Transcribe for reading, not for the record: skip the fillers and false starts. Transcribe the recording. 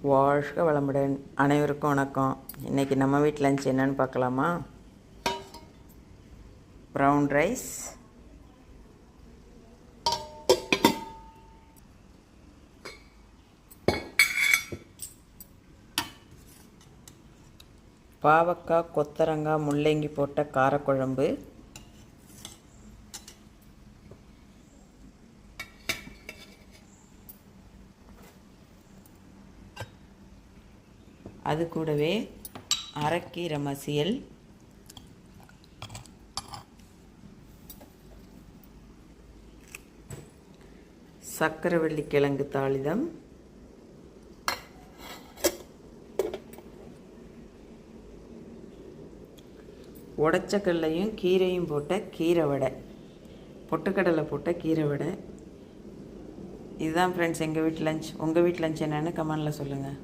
வாழ்க வளமுடன். அனைவருக்கும் வணக்கம். இன்றைக்கி நம்ம வீட்டு லஞ்ச் என்னன்னு பார்க்கலாமா? ப்ரௌன் ரைஸ், பாவக்காய், கொத்தரங்காய், முள்ளங்கி போட்ட காரக்குழம்பு, அது கூடவே அரைக்கீரை மசியல், சக்கரவள்ளி கிழங்கு தாளிதம், உடச்சக்கல்லையும் கீரையும் போட்ட கீரை வடை, பொட்டுக்கடலை போட்ட கீரை வடை. இதுதான் ஃப்ரெண்ட்ஸ் எங்கள் வீட்டு லஞ்ச். உங்கள் வீட்டு லஞ்ச் என்னென்னு கமெண்டில் சொல்லுங்கள்.